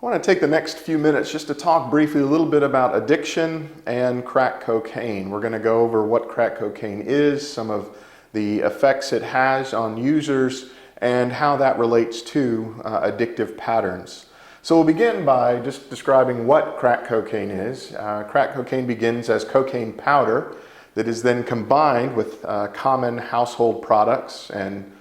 I want to take the next few minutes just to talk briefly a little bit about addiction and crack cocaine. We're going to go over what crack cocaine is, some of the effects it has on users, and how that relates to addictive patterns. So we'll begin by just describing what crack cocaine is. Crack cocaine begins as cocaine powder that is then combined with common household products and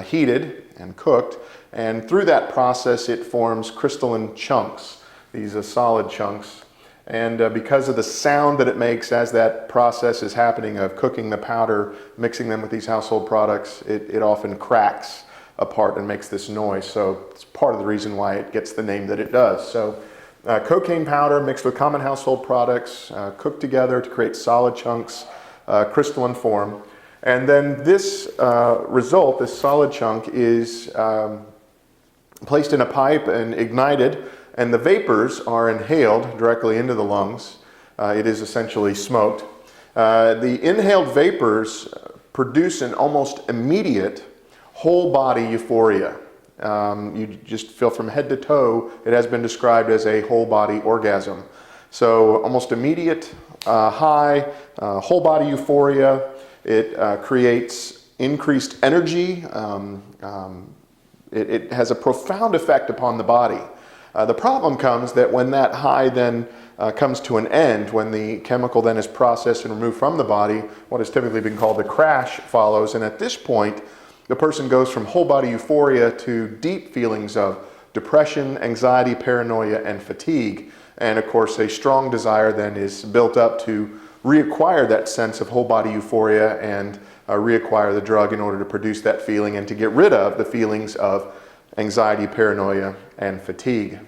heated and cooked. And through that process, it forms crystalline chunks. These are solid chunks. And because of the sound that it makes as that process is happening of cooking the powder, mixing them with these household products, it often cracks apart and makes this noise. So it's part of the reason why it gets the name that it does. So cocaine powder mixed with common household products, cooked together to create solid chunks, crystalline form. And then this result, this solid chunk, is placed in a pipe and ignited, and the vapors are inhaled directly into the lungs. It is essentially smoked. The inhaled vapors produce an almost immediate whole body euphoria. You just feel from head to toe, it has been described as a whole body orgasm. So almost immediate high, whole body euphoria. It creates increased energy. It has a profound effect upon the body. The problem comes that when that high then comes to an end, when the chemical then is processed and removed from the body, what has typically been called the crash follows. And at this point, the person goes from whole body euphoria to deep feelings of depression, anxiety, paranoia, and fatigue. And of course, a strong desire then is built up to reacquire that sense of whole body euphoria and reacquire the drug in order to produce that feeling and to get rid of the feelings of anxiety, paranoia, and fatigue.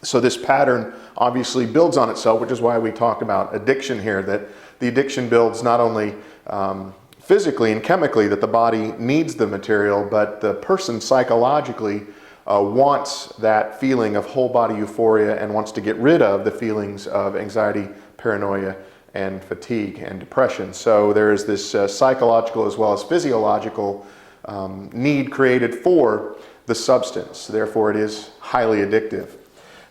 So this pattern obviously builds on itself, which is why we talk about addiction here, that the addiction builds not only physically and chemically, that the body needs the material, but the person psychologically wants that feeling of whole body euphoria and wants to get rid of the feelings of anxiety, paranoia, and fatigue and depression. So there is this psychological as well as physiological need created for the substance. Therefore, it is highly addictive.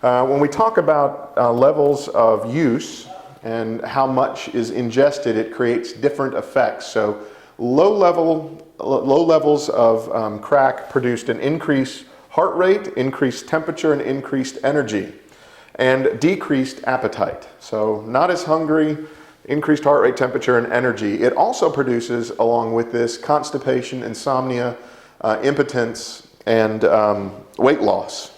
When we talk about levels of use and how much is ingested, it creates different effects. So low levels of crack produced an increased heart rate, increased temperature, and increased energy, and decreased appetite. So not as hungry, increased heart rate, temperature, and energy. It also produces, along with this, constipation, insomnia, impotence, and weight loss.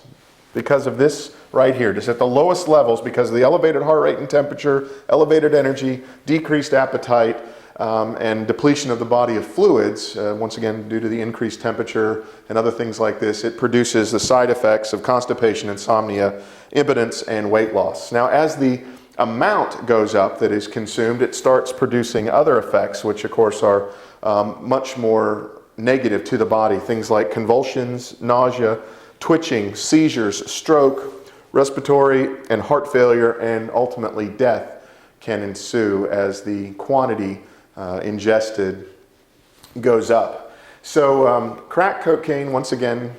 Because of this right here, just at the lowest levels, because of the elevated heart rate and temperature, elevated energy, decreased appetite, and depletion of the body of fluids, once again due to the increased temperature and other things like this, it produces the side effects of constipation, insomnia, impotence, and weight loss. Now, as the amount goes up that is consumed, it starts producing other effects, which of course are much more negative to the body. Things like convulsions, nausea, twitching, seizures, stroke, respiratory and heart failure, and ultimately death can ensue as the quantity ingested goes up. So crack cocaine, once again,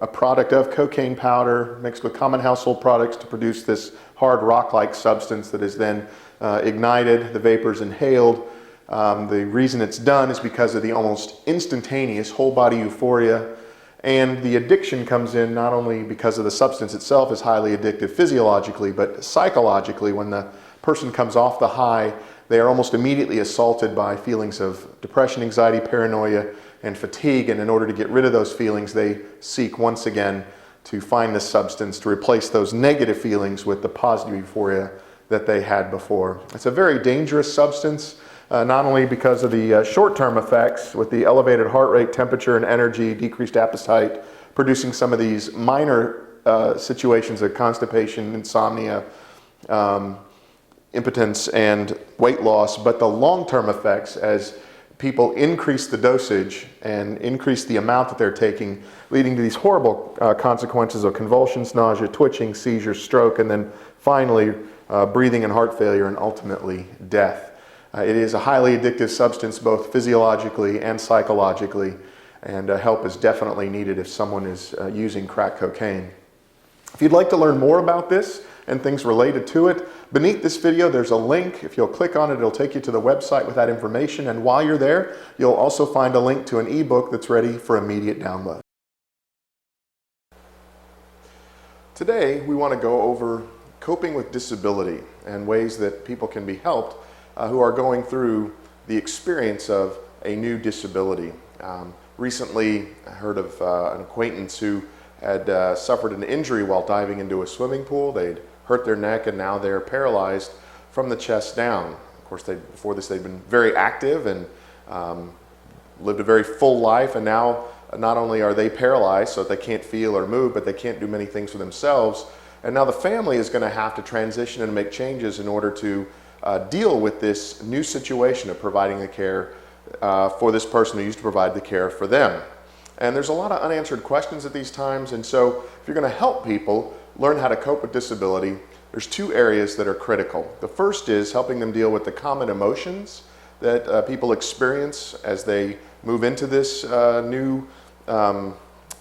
a product of cocaine powder mixed with common household products to produce this hard rock-like substance that is then ignited, the vapors inhaled. The reason it's done is because of the almost instantaneous whole body euphoria, and the addiction comes in not only because of the substance itself is highly addictive physiologically, but psychologically. When the person comes off the high, they are almost immediately assaulted by feelings of depression, anxiety, paranoia, and fatigue, and in order to get rid of those feelings, they seek once again to find this substance to replace those negative feelings with the positive euphoria that they had before. It's a very dangerous substance, not only because of the short-term effects with the elevated heart rate, temperature, and energy, decreased appetite, producing some of these minor situations of constipation, insomnia, impotence, and weight loss, but the long-term effects as people increase the dosage and increase the amount that they're taking, leading to these horrible consequences of convulsions, nausea, twitching, seizures, stroke, and then finally breathing and heart failure, and ultimately death. It is a highly addictive substance, both physiologically and psychologically, and help is definitely needed if someone is using crack cocaine. If you'd like to learn more about this and things related to it, beneath this video there's a link. If you'll click on it, it'll take you to the website with that information, and while you're there, you'll also find a link to an ebook that's ready for immediate download. Today we want to go over coping with disability and ways that people can be helped who are going through the experience of a new disability. Recently I heard of an acquaintance who had suffered an injury while diving into a swimming pool. They'd hurt their neck and now they're paralyzed from the chest down. Of course, before this they'd been very active and lived a very full life, and now not only are they paralyzed so that they can't feel or move, but they can't do many things for themselves. And now the family is going to have to transition and make changes in order to deal with this new situation of providing the care for this person who used to provide the care for them. And there's a lot of unanswered questions at these times, and so if you're going to help people learn how to cope with disability, there's two areas that are critical. The first is helping them deal with the common emotions that people experience as they move into this new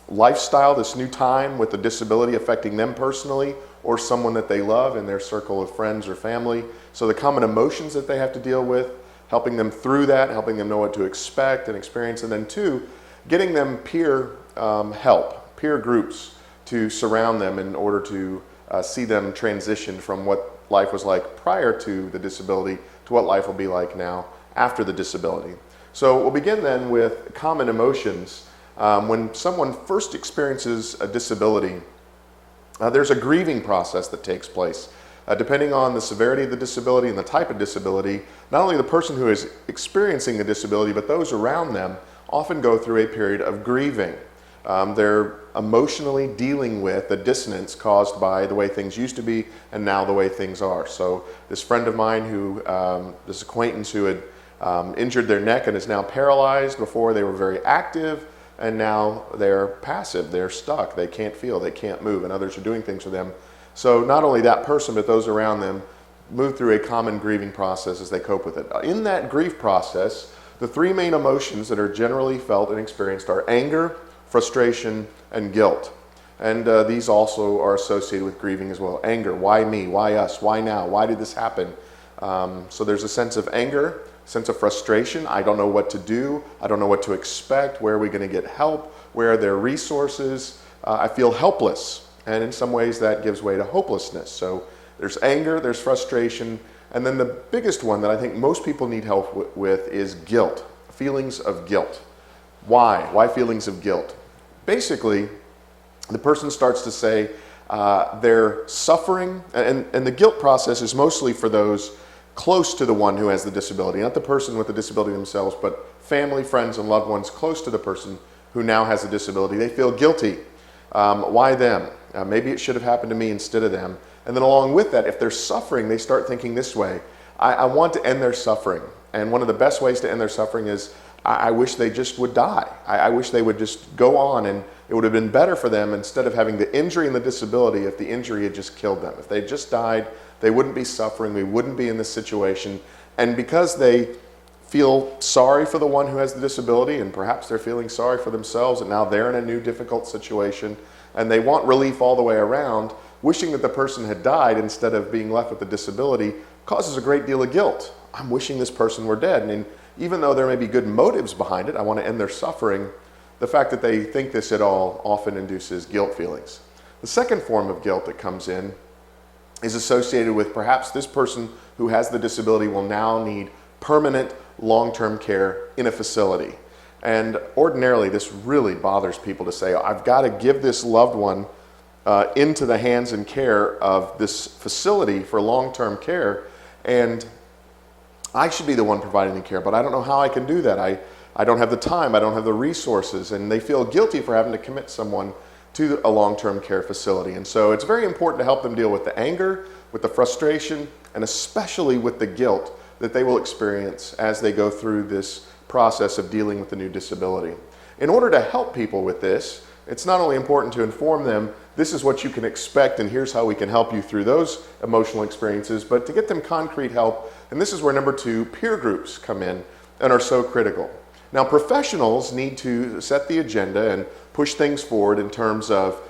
lifestyle, this new time with the disability affecting them personally or someone that they love in their circle of friends or family. So the common emotions that they have to deal with, helping them through that, helping them know what to expect and experience, and then two, getting them peer help, peer groups to surround them in order to see them transition from what life was like prior to the disability to what life will be like now after the disability. So we'll begin then with common emotions. When someone first experiences a disability, there's a grieving process that takes place. Depending on the severity of the disability and the type of disability, not only the person who is experiencing the disability, but those around them often go through a period of grieving. They're emotionally dealing with the dissonance caused by the way things used to be and now the way things are. So this friend of mine this acquaintance who had injured their neck and is now paralyzed. Before they were very active, and now they're passive, they're stuck, they can't feel, they can't move, and others are doing things for them. So not only that person, but those around them move through a common grieving process as they cope with it. In that grief process, the three main emotions that are generally felt and experienced are anger, frustration, and guilt. And these also are associated with grieving as well. Anger, why me, why us, why now, why did this happen? So there's a sense of anger, sense of frustration. I don't know what to do, I don't know what to expect, where are we going to get help, where are there resources? I feel helpless, and in some ways that gives way to hopelessness. So there's anger, there's frustration, and then the biggest one that I think most people need help with is guilt, feelings of guilt. Why? Why feelings of guilt? Basically, the person starts to say they're suffering, and the guilt process is mostly for those close to the one who has the disability, not the person with the disability themselves, but family, friends, and loved ones close to the person who now has a disability. They feel guilty. Why them? Maybe it should have happened to me instead of them. And then along with that, if they're suffering, they start thinking this way: I want to end their suffering. And one of the best ways to end their suffering is, I wish they just would die. I wish they would just go on, and it would have been better for them instead of having the injury and the disability if the injury had just killed them. If they just died, they wouldn't be suffering, we wouldn't be in this situation. And because they feel sorry for the one who has the disability, and perhaps they're feeling sorry for themselves, and now they're in a new difficult situation, and they want relief all the way around, wishing that the person had died instead of being left with the disability causes a great deal of guilt. I'm wishing this person were dead. And even though there may be good motives behind it, I want to end their suffering, the fact that they think this at all often induces guilt feelings. The second form of guilt that comes in is associated with perhaps this person who has the disability will now need permanent long-term care in a facility. And ordinarily this really bothers people to say, I've got to give this loved one into the hands and care of this facility for long-term care, and I should be the one providing the care, but I don't know how I can do that. I don't have the time, I don't have the resources, and they feel guilty for having to commit someone to a long-term care facility. And so it's very important to help them deal with the anger, with the frustration, and especially with the guilt that they will experience as they go through this process of dealing with the new disability. In order to help people with this, it's not only important to inform them, this is what you can expect and here's how we can help you through those emotional experiences, but to get them concrete help, and this is where number two, peer groups come in and are so critical. Now, professionals need to set the agenda and push things forward in terms of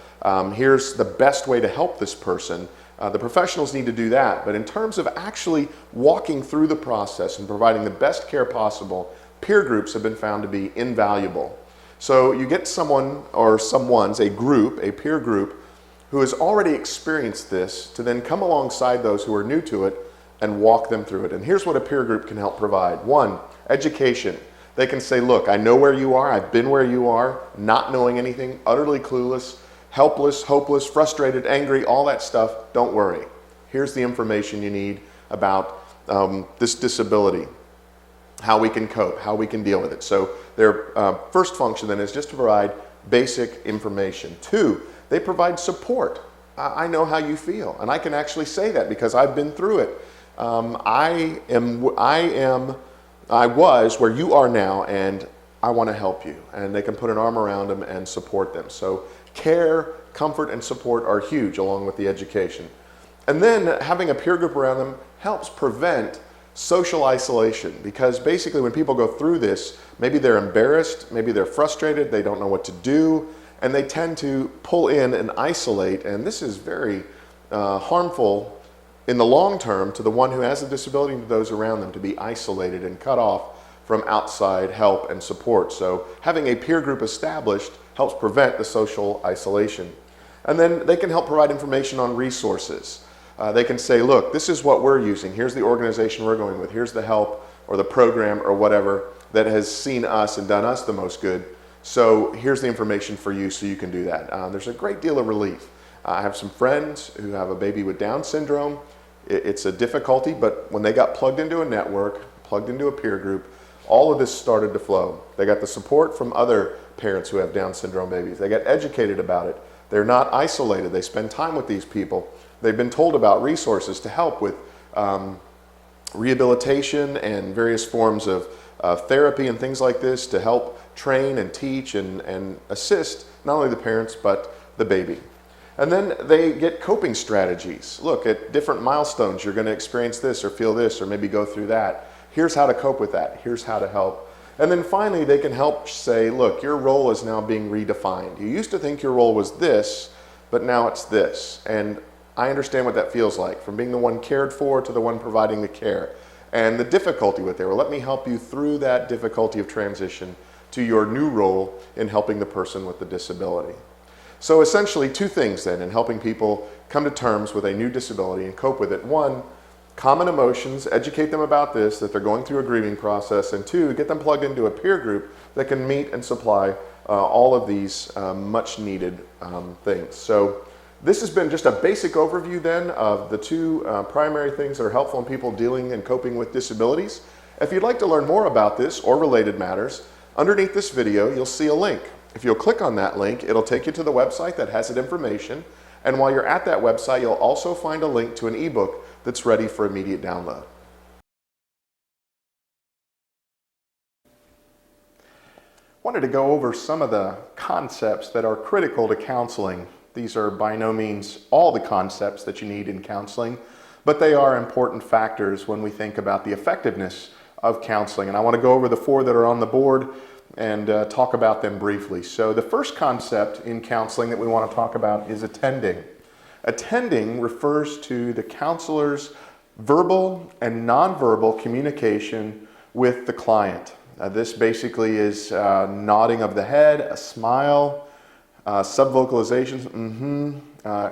Here's the best way to help this person. The professionals need to do that, but in terms of actually walking through the process and providing the best care possible, peer groups have been found to be invaluable. So you get someone or someone's, a group, a peer group, who has already experienced this to then come alongside those who are new to it and walk them through it. And here's what a peer group can help provide. One, education. They can say, look, I know where you are, I've been where you are, not knowing anything, utterly clueless, helpless, hopeless, frustrated, angry, all that stuff. Don't worry. Here's the information you need about this disability, how we can cope, how we can deal with it. So their first function then is just to provide basic information. Two, they provide support. I know how you feel, and I can actually say that because I've been through it. I was where you are now, and I want to help you. And they can put an arm around them and support them. So care, comfort, and support are huge along with the education. And then having a peer group around them helps prevent social isolation, because basically when people go through this, maybe they're embarrassed, maybe they're frustrated, they don't know what to do, and they tend to pull in and isolate, and this is very harmful in the long term to the one who has a disability and to those around them, to be isolated and cut off from outside help and support. So having a peer group established helps prevent the social isolation. And then they can help provide information on resources. They can say, look, this is what we're using. Here's the organization we're going with. Here's the help or the program or whatever that has seen us and done us the most good. So here's the information for you so you can do that. There's a great deal of relief. I have some friends who have a baby with Down syndrome. It's a difficulty, but when they got plugged into a network, plugged into a peer group, all of this started to flow. They got the support from other parents who have Down syndrome babies. They got educated about it. They're not isolated. They spend time with these people. They've been told about resources to help with rehabilitation and various forms of therapy and things like this to help train and teach and assist not only the parents but the baby. And then they get coping strategies. Look, at different milestones, you're going to experience this or feel this or maybe go through that. Here's how to cope with that. Here's how to help. And then finally, they can help say, look, your role is now being redefined. You used to think your role was this, but now it's this. And I understand what that feels like, from being the one cared for to the one providing the care. And the difficulty with it. Well, let me help you through that difficulty of transition to your new role in helping the person with the disability. So essentially two things then in helping people come to terms with a new disability and cope with it. One, common emotions, educate them about this, that they're going through a grieving process. And two, get them plugged into a peer group that can meet and supply all of these much needed things. So this has been just a basic overview then of the two primary things that are helpful in people dealing and coping with disabilities. If you'd like to learn more about this or related matters, underneath this video you'll see a link. If you'll click on that link, it'll take you to the website that has that information. And while you're at that website, you'll also find a link to an ebook that's ready for immediate download. Wanted to go over some of the concepts that are critical to counseling. These are by no means all the concepts that you need in counseling, but they are important factors when we think about the effectiveness of counseling. And I want to go over the four that are on the board and talk about them briefly. So the first concept in counseling that we want to talk about is attending. Attending refers to the counselor's verbal and nonverbal communication with the client. This basically is nodding of the head, a smile, subvocalizations,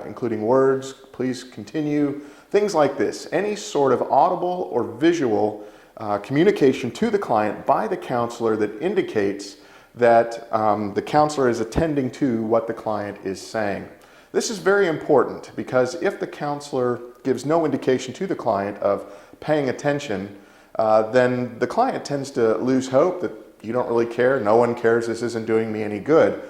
including words, please continue, things like this. Any sort of audible or visual communication to the client by the counselor that indicates that the counselor is attending to what the client is saying. This is very important because if the counselor gives no indication to the client of paying attention, then the client tends to lose hope that you don't really care, no one cares, this isn't doing me any good.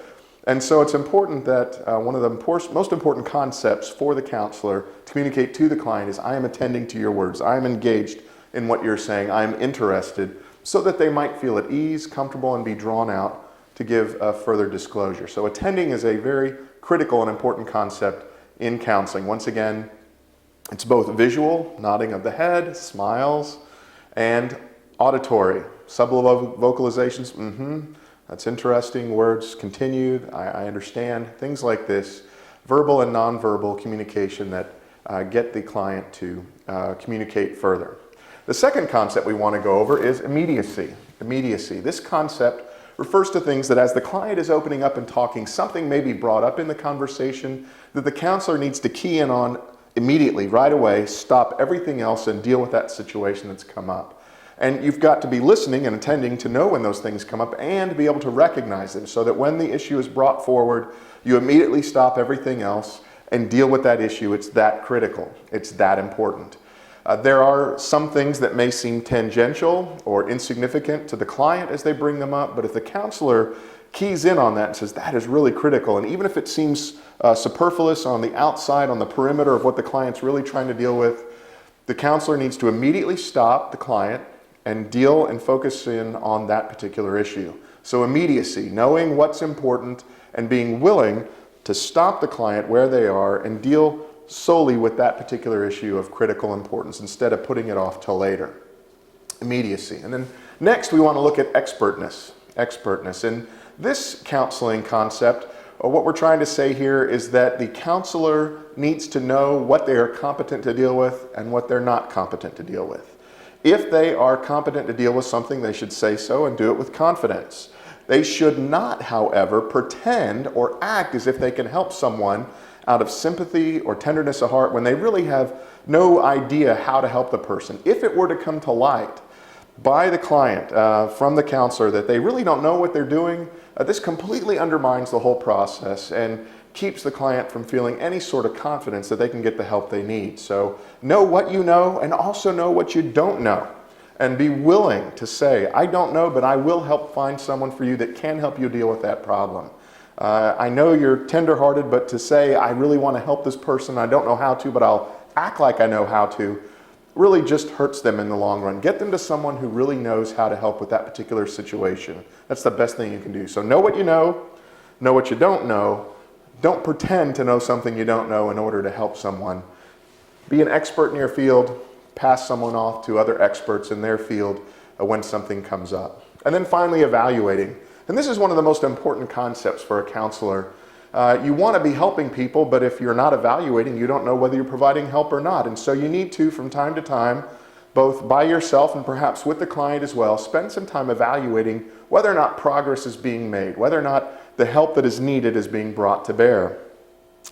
And so it's important that one of the most important concepts for the counselor to communicate to the client is I am attending to your words, I am engaged in what you're saying, I'm interested, so that they might feel at ease, comfortable, and be drawn out to give further disclosure. So attending is a very critical and important concept in counseling. Once again, it's both visual, nodding of the head, smiles, and auditory, subvocalizations, that's interesting, words, continued, I understand, things like this. verbal and nonverbal communication that get the client to communicate further. The second concept we want to go over is immediacy. Immediacy. This concept refers to things that as the client is opening up and talking, something may be brought up in the conversation that the counselor needs to key in on immediately, right away, stop everything else and deal with that situation that's come up. And you've got to be listening and attending to know when those things come up and be able to recognize them so that when the issue is brought forward, you immediately stop everything else and deal with that issue. It's that critical. It's that important. There are some things that may seem tangential or insignificant to the client as they bring them up, but if the counselor keys in on that and says that is really critical, and even if it seems superfluous on the outside, on the perimeter of what the client's really trying to deal with, the counselor needs to immediately stop the client and deal and focus in on that particular issue. So immediacy, knowing what's important and being willing to stop the client where they are and deal solely with that particular issue of critical importance instead of putting it off till later. Immediacy. And then next we want to look at expertness. Expertness. In this counseling concept, what we're trying to say here is that the counselor needs to know what they are competent to deal with and what they're not competent to deal with. If they are competent to deal with something, they should say so and do it with confidence. They should not, however, pretend or act as if they can help someone out of sympathy or tenderness of heart when they really have no idea how to help the person. If it were to come to light by the client from the counselor that they really don't know what they're doing, this completely undermines the whole process and keeps the client from feeling any sort of confidence that they can get the help they need. So know what you know and also know what you don't know. And be willing to say, I don't know, but I will help find someone for you that can help you deal with that problem. I know you're tender-hearted, but to say, I really want to help this person, I don't know how to, but I'll act like I know how to, really just hurts them in the long run. Get them to someone who really knows how to help with that particular situation. That's the best thing you can do. So know what you know what you don't know. Don't pretend to know something you don't know in order to help someone. Be an expert in your field. Pass someone off to other experts in their field when something comes up. And then finally, evaluating. And this is one of the most important concepts for a counselor. You want to be helping people, but if you're not evaluating, you don't know whether you're providing help or not. And so you need to, from time to time, both by yourself and perhaps with the client as well, spend some time evaluating whether or not progress is being made, whether or not the help that is needed is being brought to bear.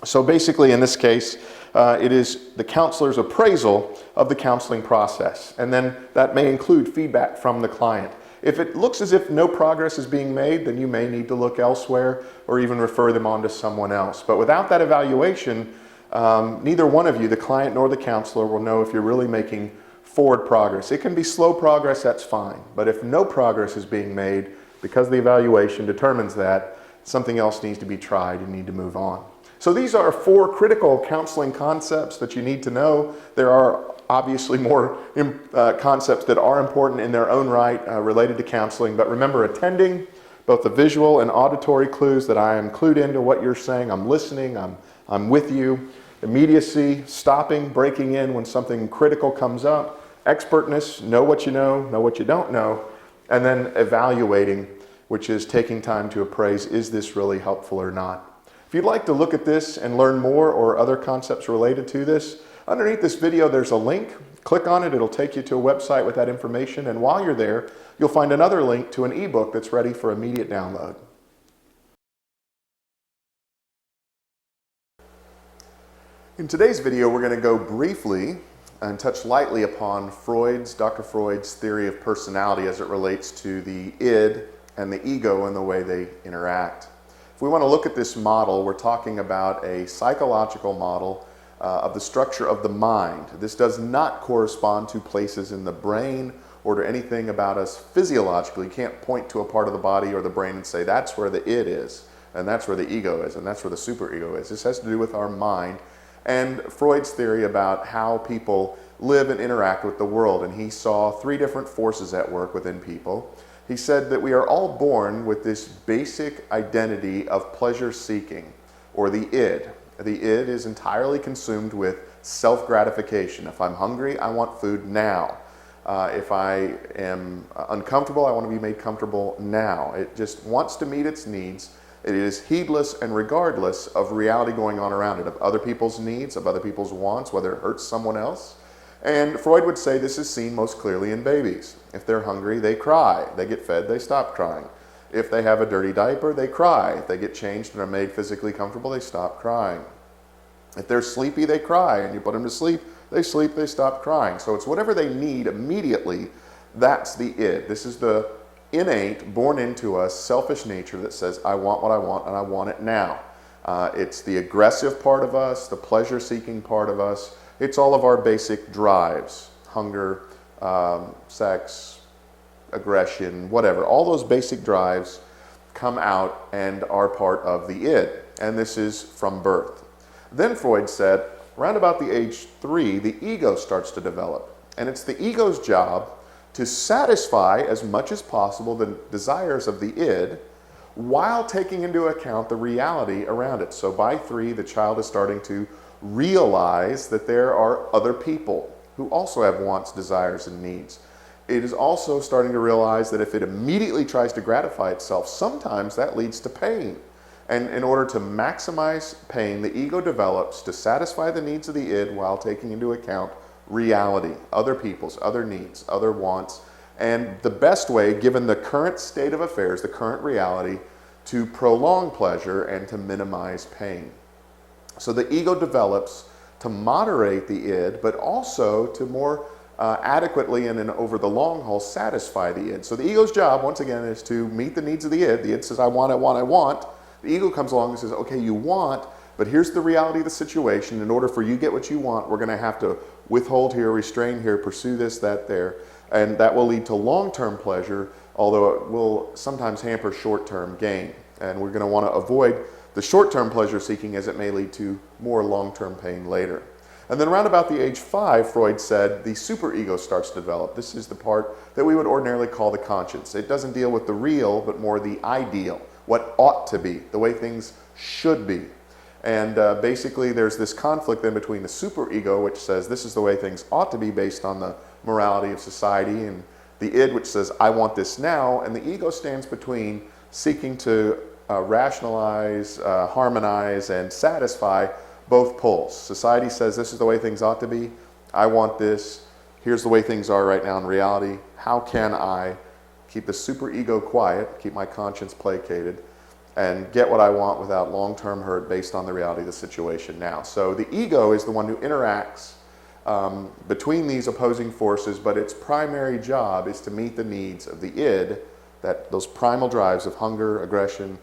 So basically, in this case, it is the counselor's appraisal of the counseling process. And then that may include feedback from the client. If it looks as if no progress is being made, then you may need to look elsewhere or even refer them on to someone else. But without that evaluation, neither one of you, the client nor the counselor, will know if you're really making forward progress. It can be slow progress, that's fine. But if no progress is being made, because the evaluation determines that, something else needs to be tried, you need to move on. So these are 4 critical counseling concepts that you need to know. There are obviously more concepts that are important in their own right related to counseling, but remember, attending both the visual and auditory clues that I am clued into what you're saying, I'm listening, I'm with you. Immediacy, stopping, breaking in when something critical comes up. Expertness, know what you know what you don't know. And then evaluating, which is taking time to appraise, is this really helpful or not? If you'd like to look at this and learn more or other concepts related to this, underneath this video there's a link. Click on it, it'll take you to a website with that information, and while you're there, you'll find another link to an ebook that's ready for immediate download. In today's video, we're going to go briefly and touch lightly upon Dr. Freud's theory of personality as it relates to the id and the ego and the way they interact. If we want to look at this model, we're talking about a psychological model of the structure of the mind. This does not correspond to places in the brain or to anything about us physiologically. You can't point to a part of the body or the brain and say that's where the id is, and that's where the ego is, and that's where the superego is. This has to do with our mind and Freud's theory about how people live and interact with the world. And he saw 3 different forces at work within people. He said that we are all born with this basic identity of pleasure seeking, or the id. The id is entirely consumed with self-gratification. If I'm hungry, I want food now. If I am uncomfortable, I want to be made comfortable now. It just wants to meet its needs It is heedless and regardless of reality going on around it, of other people's needs, of other people's wants, whether it hurts someone else. And Freud would say this is seen most clearly in babies. If they're hungry, they cry. They get fed, they stop crying. If they have a dirty diaper, they cry. If they get changed and are made physically comfortable, they stop crying. If they're sleepy, they cry, and you put them to sleep, they stop crying. So it's whatever they need immediately, that's the id. This is the innate, born into us, selfish nature that says, I want what I want, and I want it now. It's the aggressive part of us, the pleasure-seeking part of us. It's all of our basic drives, hunger, sex, aggression, whatever. All those basic drives come out and are part of the id, and this is from birth. Then Freud said, around about the age 3, the ego starts to develop, and it's the ego's job to satisfy as much as possible the desires of the id while taking into account the reality around it. So by 3, the child is starting to realize that there are other people who also have wants, desires, and needs. It is also starting to realize that if it immediately tries to gratify itself, sometimes that leads to pain. And in order to maximize pain, the ego develops to satisfy the needs of the id while taking into account reality, other people's, other needs, other wants, and the best way, given the current state of affairs, the current reality, to prolong pleasure and to minimize pain. So the ego develops to moderate the id, but also to more adequately and over the long haul satisfy the id. So the ego's job, once again, is to meet the needs of the id. The id says, I want, I want, I want. The ego comes along and says, okay, you want, but here's the reality of the situation. In order for you to get what you want, we're going to have to withhold here, restrain here, pursue this, that, there. And that will lead to long-term pleasure, although it will sometimes hamper short-term gain. And we're going to want to avoid the short-term pleasure seeking, as it may lead to more long-term pain later. And then around about the age 5, Freud said, the superego starts to develop. This is the part that we would ordinarily call the conscience. It doesn't deal with the real, but more the ideal, what ought to be, the way things should be. And basically there's this conflict then between the superego, which says this is the way things ought to be based on the morality of society, and the id, which says I want this now, and the ego stands between seeking to rationalize, harmonize, and satisfy both poles. Society says this is the way things ought to be. I want this. Here's the way things are right now in reality. How can I keep the superego quiet, keep my conscience placated, and get what I want without long-term hurt based on the reality of the situation now? So the ego is the one who interacts between these opposing forces, but its primary job is to meet the needs of the id, those primal drives of hunger, aggression,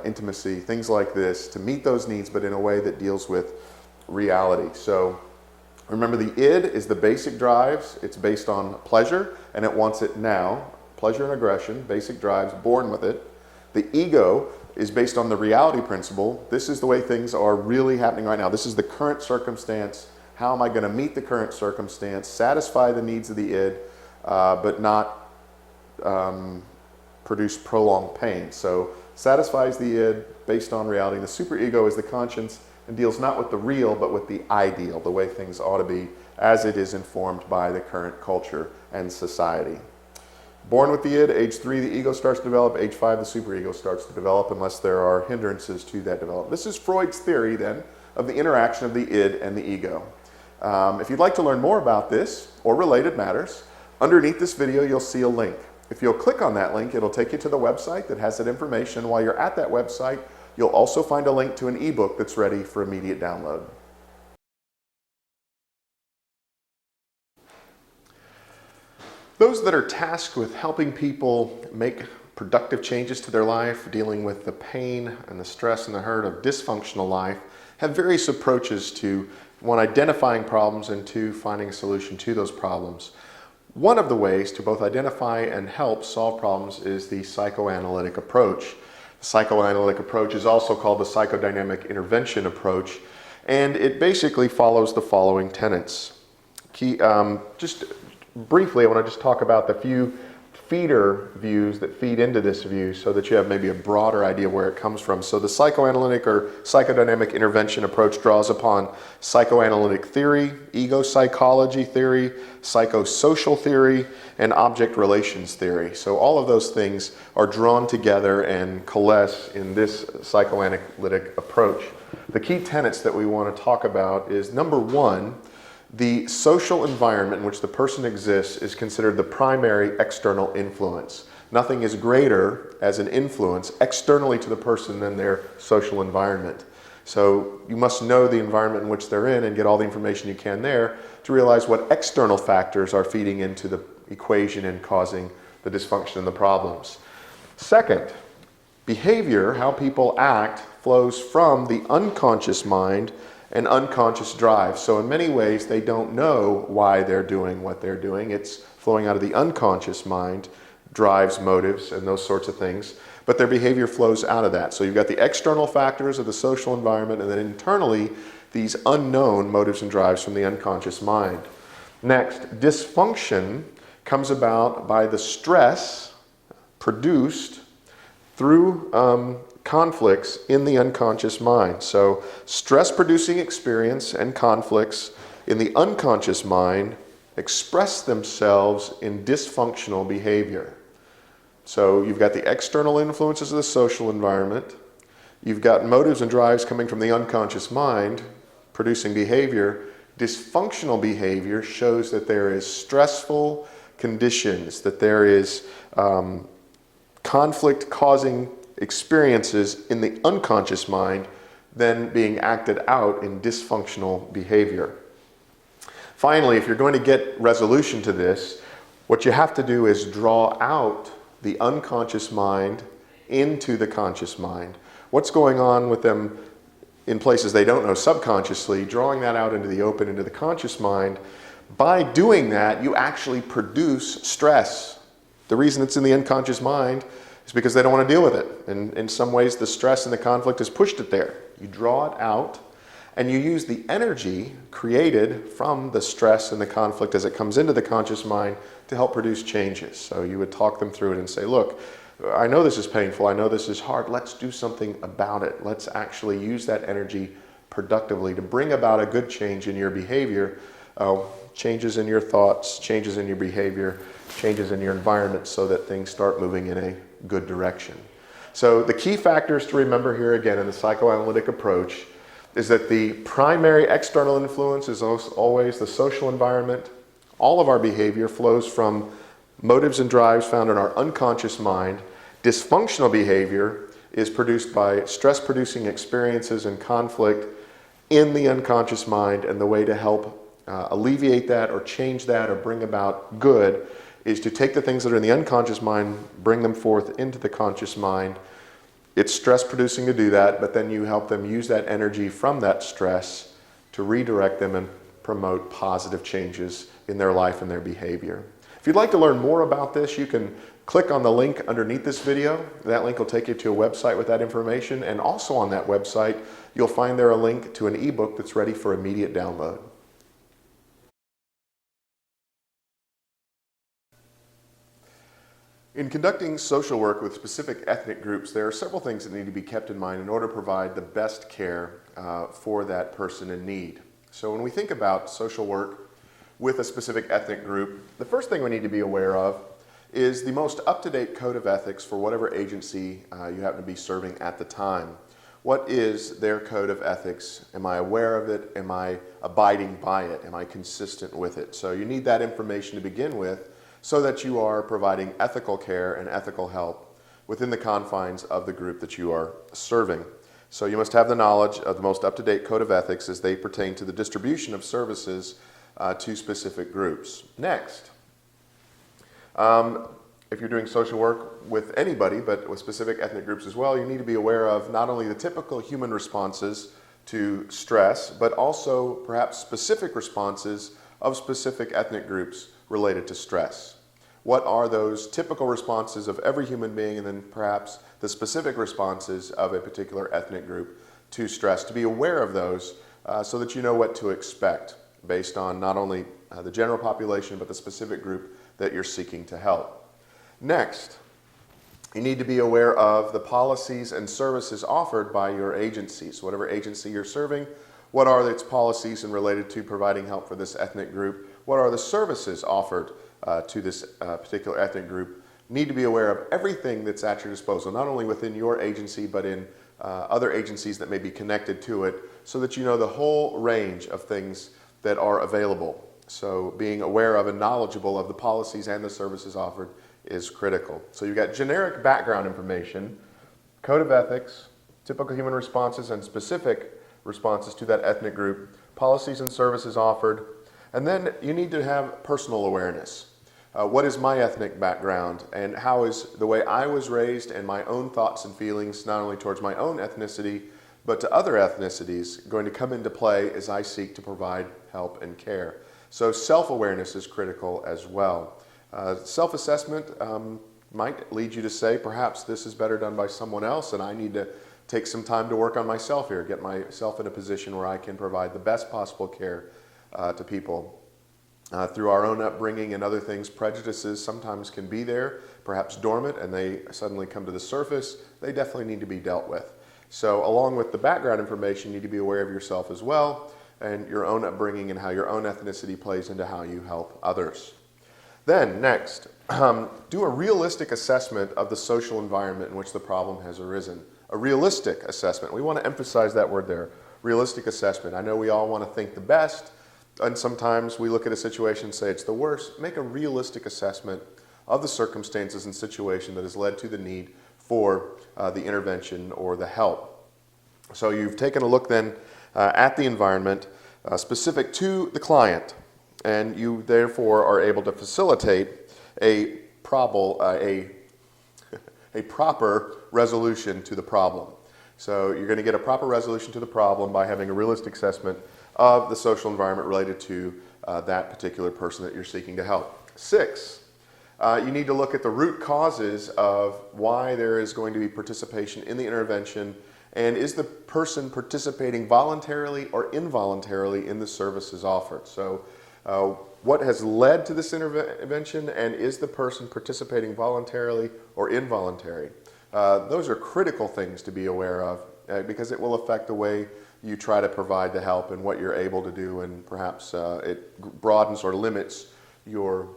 intimacy, things like this, to meet those needs, but in a way that deals with reality. So remember, the id is the basic drives. It's based on pleasure, and it wants it now. Pleasure and aggression, basic drives, born with it. The ego is based on the reality principle. This is the way things are really happening right now. This is the current circumstance. How am I going to meet the current circumstance, satisfy the needs of the id, but not produce prolonged pain? So satisfies the id based on reality. The superego is the conscience and deals not with the real, but with the ideal, the way things ought to be as it is informed by the current culture and society. Born with the id, age 3, the ego starts to develop. Age 5, the superego starts to develop, unless there are hindrances to that development. This is Freud's theory, then, of the interaction of the id and the ego. If you'd like to learn more about this or related matters, underneath this video you'll see a link. If you'll click on that link, it'll take you to the website that has that information. While you're at that website, you'll also find a link to an ebook that's ready for immediate download. Those that are tasked with helping people make productive changes to their life, dealing with the pain and the stress and the hurt of dysfunctional life, have various approaches to, one, identifying problems, and two, finding a solution to those problems. One of the ways to both identify and help solve problems is the psychoanalytic approach. The psychoanalytic approach is also called the psychodynamic intervention approach, and it basically follows the following tenets. Just briefly, I want to just talk about the few feeder views that feed into this view so that you have maybe a broader idea where it comes from. So the psychoanalytic or psychodynamic intervention approach draws upon psychoanalytic theory, ego psychology theory, psychosocial theory, and object relations theory. So all of those things are drawn together and coalesce in this psychoanalytic approach. The key tenets that we want to talk about is, number one, the social environment in which the person exists is considered the primary external influence. Nothing is greater as an influence externally to the person than their social environment. So you must know the environment in which they're in and get all the information you can there to realize what external factors are feeding into the equation and causing the dysfunction and the problems. Second, behavior, how people act, flows from the unconscious mind and unconscious drive. So in many ways, they don't know why they're doing what they're doing. It's flowing out of the unconscious mind, drives, motives, and those sorts of things. But their behavior flows out of that. So you've got the external factors of the social environment, and then internally, these unknown motives and drives from the unconscious mind. Next, dysfunction comes about by the stress produced through conflicts in the unconscious mind. So stress-producing experience and conflicts in the unconscious mind express themselves in dysfunctional behavior. So you've got the external influences of the social environment, you've got motives and drives coming from the unconscious mind producing behavior. Dysfunctional behavior shows that there is stressful conditions, that there is conflict causing experiences in the unconscious mind then being acted out in dysfunctional behavior. Finally, if you're going to get resolution to this, what you have to do is draw out the unconscious mind into the conscious mind. What's going on with them in places they don't know subconsciously, drawing that out into the open, into the conscious mind. By doing that, you actually produce stress. The reason it's in the unconscious mind is because they don't want to deal with it. And in some ways, the stress and the conflict has pushed it there. You draw it out, and you use the energy created from the stress and the conflict as it comes into the conscious mind to help produce changes. So you would talk them through it and say, look, I know this is painful, I know this is hard, let's do something about it. Let's actually use that energy productively to bring about a good change in your behavior, changes in your thoughts, changes in your behavior, changes in your environment so that things start moving in a good direction. So the key factors to remember here again in the psychoanalytic approach is that the primary external influence is always the social environment. All of our behavior flows from motives and drives found in our unconscious mind. Dysfunctional behavior is produced by stress-producing experiences and conflict in the unconscious mind, and the way to help alleviate that or change that or bring about good is to take the things that are in the unconscious mind, bring them forth into the conscious mind. It's stress-producing to do that, but then you help them use that energy from that stress to redirect them and promote positive changes in their life and their behavior. If you'd like to learn more about this, you can click on the link underneath this video. That link will take you to a website with that information, and also on that website, you'll find there a link to an ebook that's ready for immediate download. In conducting social work with specific ethnic groups, there are several things that need to be kept in mind in order to provide the best care for that person in need. So when we think about social work with a specific ethnic group, the first thing we need to be aware of is the most up-to-date code of ethics for whatever agency you happen to be serving at the time. What is their code of ethics? Am I aware of it? Am I abiding by it? Am I consistent with it? So you need that information to begin with, so that you are providing ethical care and ethical help within the confines of the group that you are serving. So you must have the knowledge of the most up-to-date code of ethics as they pertain to the distribution of services to specific groups. Next, if you're doing social work with anybody, but with specific ethnic groups as well, you need to be aware of not only the typical human responses to stress, but also perhaps specific responses of specific ethnic groups related to stress. What are those typical responses of every human being, and then perhaps the specific responses of a particular ethnic group to stress, to be aware of those so that you know what to expect based on not only the general population but the specific group that you're seeking to help. Next, you need to be aware of the policies and services offered by your agencies. Whatever agency you're serving, what are its policies and related to providing help for this ethnic group? What are the services offered to this particular ethnic group? Need to be aware of everything that's at your disposal, not only within your agency, but in other agencies that may be connected to it, so that you know the whole range of things that are available. So being aware of and knowledgeable of the policies and the services offered is critical. So you've got generic background information, code of ethics, typical human responses and specific responses to that ethnic group, policies and services offered, and then you need to have personal awareness. What is my ethnic background, and how is the way I was raised and my own thoughts and feelings, not only towards my own ethnicity, but to other ethnicities, going to come into play as I seek to provide help and care. So self-awareness is critical as well. Self-assessment might lead you to say, perhaps this is better done by someone else, and I need to take some time to work on myself here, get myself in a position where I can provide the best possible care to people. Through our own upbringing and other things, prejudices sometimes can be there, perhaps dormant, and they suddenly come to the surface. They definitely need to be dealt with. So along with the background information, you need to be aware of yourself as well, and your own upbringing and how your own ethnicity plays into how you help others. Then next, do a realistic assessment of the social environment in which the problem has arisen. A realistic assessment. We want to emphasize that word there, realistic assessment. I know we all want to think the best, and sometimes we look at a situation and say it's the worst. Make a realistic assessment of the circumstances and situation that has led to the need for the intervention or the help. So you've taken a look then at the environment specific to the client, and you therefore are able to facilitate a proper resolution to the problem. So you're going to get a proper resolution to the problem by having a realistic assessment of the social environment related to that particular person that you're seeking to help. 6, you need to look at the root causes of why there is going to be participation in the intervention, and is the person participating voluntarily or involuntarily in the services offered. So what has led to this intervention, and is the person participating voluntarily or involuntarily? Those are critical things to be aware of because it will affect the way you try to provide the help and what you're able to do, and perhaps it broadens or limits your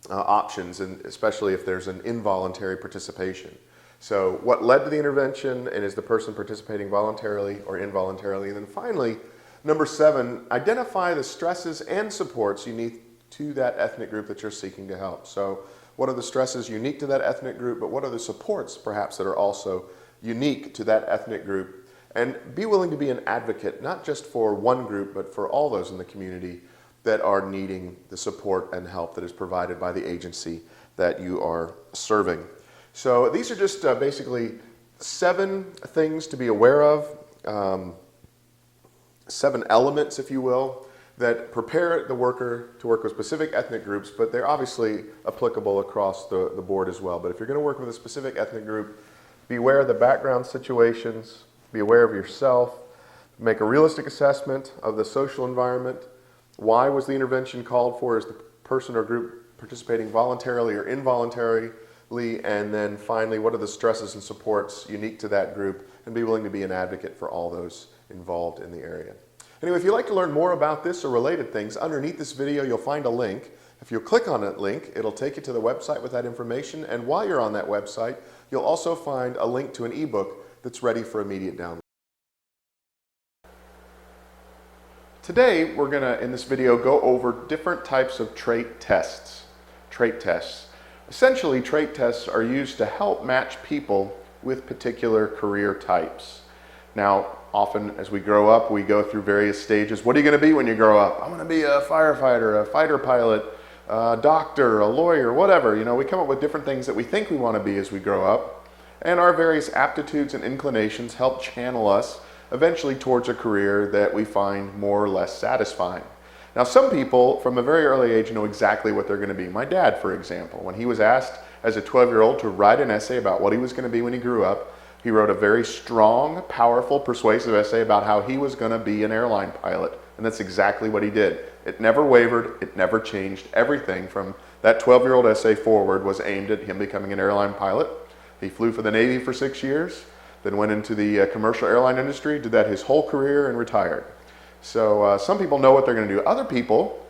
options, and especially if there's an involuntary participation. So what led to the intervention, and is the person participating voluntarily or involuntarily? And then finally, number 7, identify the stresses and supports unique to that ethnic group that you're seeking to help. So what are the stresses unique to that ethnic group, but what are the supports perhaps that are also unique to that ethnic group? And be willing to be an advocate, not just for one group, but for all those in the community that are needing the support and help that is provided by the agency that you are serving. So these are just basically 7 things to be aware of, 7 elements, if you will, that prepare the worker to work with specific ethnic groups, but they're obviously applicable across the board as well. But if you're going to work with a specific ethnic group, be aware of the background situations, be aware of yourself, make a realistic assessment of the social environment. Why was the intervention called for? Is the person or group participating voluntarily or involuntarily? And then finally, what are the stresses and supports unique to that group? And be willing to be an advocate for all those involved in the area. Anyway, if you'd like to learn more about this or related things, underneath this video you'll find a link. If you click on that link, it'll take you to the website with that information, and while you're on that website, you'll also find a link to an ebook that's ready for immediate download. Today, we're going to, in this video, go over different types of trait tests. Trait tests. Essentially, trait tests are used to help match people with particular career types. Now, often as we grow up, we go through various stages. What are you going to be when you grow up? I'm going to be a firefighter, a fighter pilot, a doctor, a lawyer, whatever. You know, we come up with different things that we think we want to be as we grow up. And our various aptitudes and inclinations help channel us eventually towards a career that we find more or less satisfying. Now, some people from a very early age know exactly what they're going to be. My dad, for example, when he was asked as a 12-year-old to write an essay about what he was going to be when he grew up, he wrote a very strong, powerful, persuasive essay about how he was going to be an airline pilot. And that's exactly what he did. It never wavered. It never changed. Everything from That 12-year-old essay forward was aimed at him becoming an airline pilot. He flew for the Navy for 6 years, then went into the commercial airline industry, did that his whole career, and retired. So some people know what they're going to do. Other people,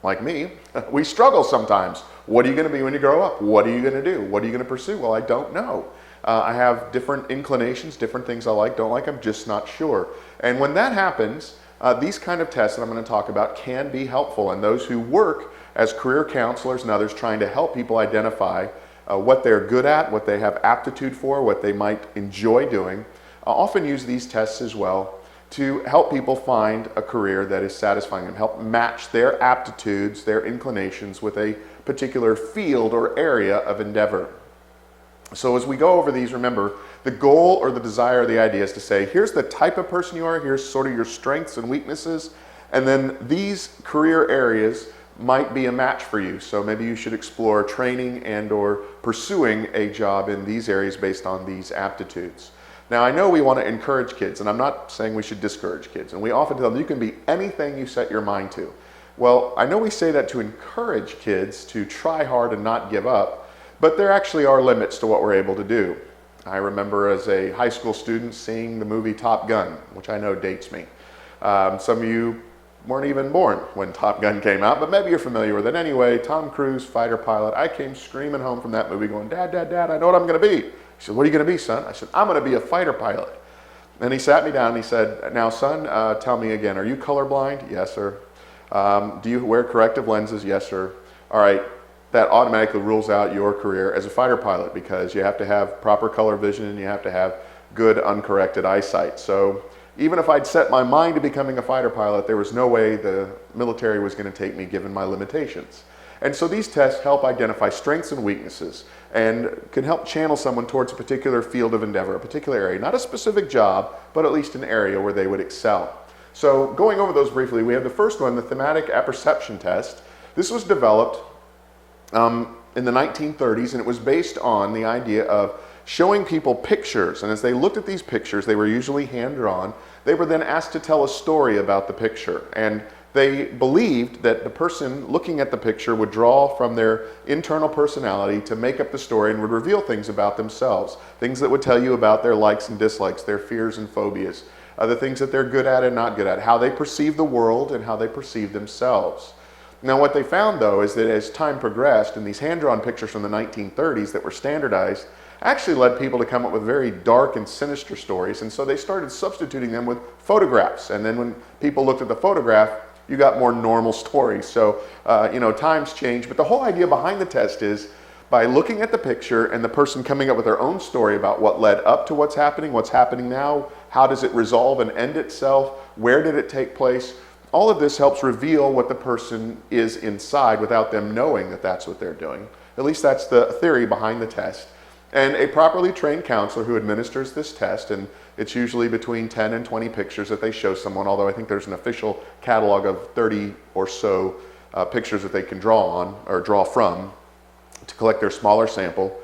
like me, we struggle sometimes. What are you going to be when you grow up? What are you going to do? What are you going to pursue? Well, I don't know. I have different inclinations, different things I like, don't like, I'm just not sure. And when that happens, these kind of tests that I'm going to talk about can be helpful. And those who work as career counselors and others trying to help people identify what they're good at, what they have aptitude for, what they might enjoy doing, often use these tests as well to help people find a career that is satisfying and help match their aptitudes, their inclinations with a particular field or area of endeavor. So as we go over these, remember, the goal or the desire or the idea is to say, here's the type of person you are, here's sort of your strengths and weaknesses, and then these career areas might be a match for you. So maybe you should explore training and or pursuing a job in these areas based on these aptitudes. Now, I know we want to encourage kids, and I'm not saying we should discourage kids, and we often tell them you can be anything you set your mind to. Well, I know we say that to encourage kids to try hard and not give up, but there actually are limits to what we're able to do. I remember as a high school student seeing the movie Top Gun, which I know dates me. Some of you weren't even born when Top Gun came out, but maybe you're familiar with it anyway. Tom Cruise, fighter pilot. I came screaming home from that movie going, Dad, Dad, Dad, I know what I'm going to be. He said, what are you going to be, son? I said, I'm going to be a fighter pilot. And he sat me down and he said, now, son, tell me again, are you colorblind? Yes, sir. Do you wear corrective lenses? Yes, sir. All right. That automatically rules out your career as a fighter pilot because you have to have proper color vision and you have to have good uncorrected eyesight. So even if I'd set my mind to becoming a fighter pilot, there was no way the military was going to take me given my limitations. And so these tests help identify strengths and weaknesses and can help channel someone towards a particular field of endeavor, a particular area, not a specific job, but at least an area where they would excel. So going over those briefly, we have the first one, the thematic apperception test. This was developed in the 1930s, and it was based on the idea of showing people pictures. And as they looked at these pictures, they were usually hand-drawn. They were then asked to tell a story about the picture. And they believed that the person looking at the picture would draw from their internal personality to make up the story and would reveal things about themselves, things that would tell you about their likes and dislikes, their fears and phobias, the things that they're good at and not good at, how they perceive the world and how they perceive themselves. Now what they found though is that as time progressed and these hand-drawn pictures from the 1930s that were standardized actually led people to come up with very dark and sinister stories, and so they started substituting them with photographs, and then when people looked at the photograph you got more normal stories. So times change, but the whole idea behind the test is by looking at the picture and the person coming up with their own story about what led up to what's happening now, how does it resolve and end itself, where did it take place. All of this helps reveal what the person is inside without them knowing that that's what they're doing. At least that's the theory behind the test. And a properly trained counselor who administers this test, and it's usually between 10 and 20 pictures that they show someone, although I think there's an official catalog of 30 or so pictures that they can draw on or draw from to collect their smaller sample.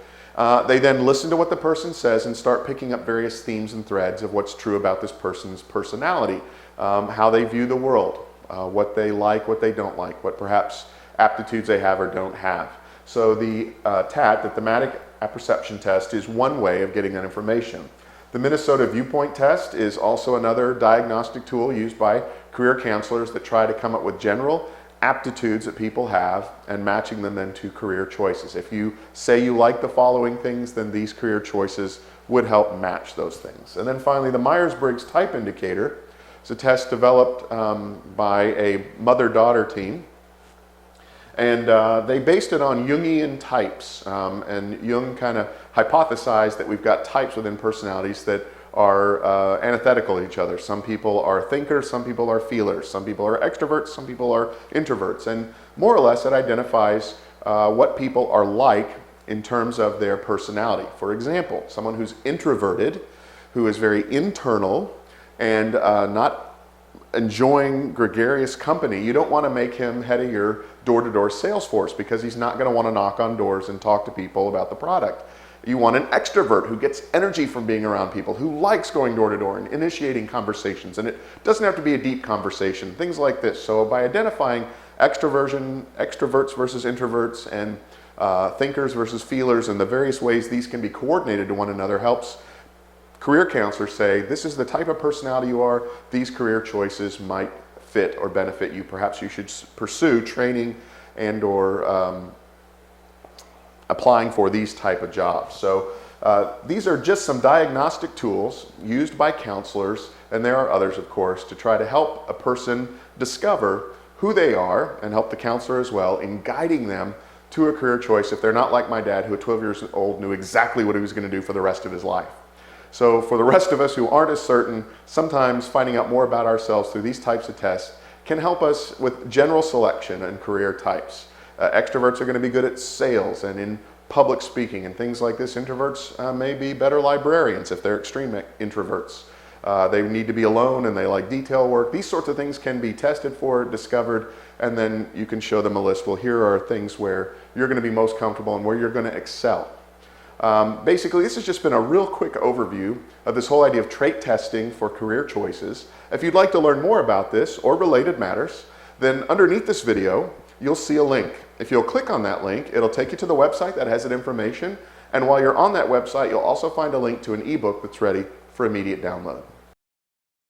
They then listen to what the person says and start picking up various themes and threads of what's true about this person's personality. How they view the world, what they like, what they don't like, what perhaps aptitudes they have or don't have. So the TAT, the thematic apperception test, is one way of getting that information. The Minnesota Viewpoint Test is also another diagnostic tool used by career counselors that try to come up with general aptitudes that people have and matching them then to career choices. If you say you like the following things, then these career choices would help match those things. And then finally, the Myers-Briggs Type Indicator. It's a test developed by a mother-daughter team, and they based it on Jungian types, and Jung kind of hypothesized that we've got types within personalities that are antithetical to each other. Some people are thinkers, some people are feelers, some people are extroverts, some people are introverts, and more or less it identifies what people are like in terms of their personality. For example, someone who's introverted, who is very internal, and not enjoying gregarious company, you don't want to make him head of your door-to-door sales force because he's not going to want to knock on doors and talk to people about the product. You want an extrovert who gets energy from being around people, who likes going door-to-door and initiating conversations, and it doesn't have to be a deep conversation, things like this. So by identifying extroverts versus introverts, and thinkers versus feelers, and the various ways these can be coordinated to one another helps career counselors say, this is the type of personality you are, these career choices might fit or benefit you. Perhaps you should pursue training and or applying for these type of jobs. So these are just some diagnostic tools used by counselors, and there are others, of course, to try to help a person discover who they are and help the counselor as well in guiding them to a career choice if they're not like my dad, who at 12 years old knew exactly what he was going to do for the rest of his life. So for the rest of us who aren't as certain, sometimes finding out more about ourselves through these types of tests can help us with general selection and career types. Extroverts are going to be good at sales and in public speaking and things like this. Introverts may be better librarians if they're extreme introverts. They need to be alone and they like detail work. These sorts of things can be tested for, discovered, and then you can show them a list. Well, here are things where you're going to be most comfortable and where you're going to excel. Basically, this has just been a real quick overview of this whole idea of trait testing for career choices. If you'd like to learn more about this or related matters, then underneath this video, you'll see a link. If you'll click on that link, it'll take you to the website that has that information. And while you're on that website, you'll also find a link to an ebook that's ready for immediate download.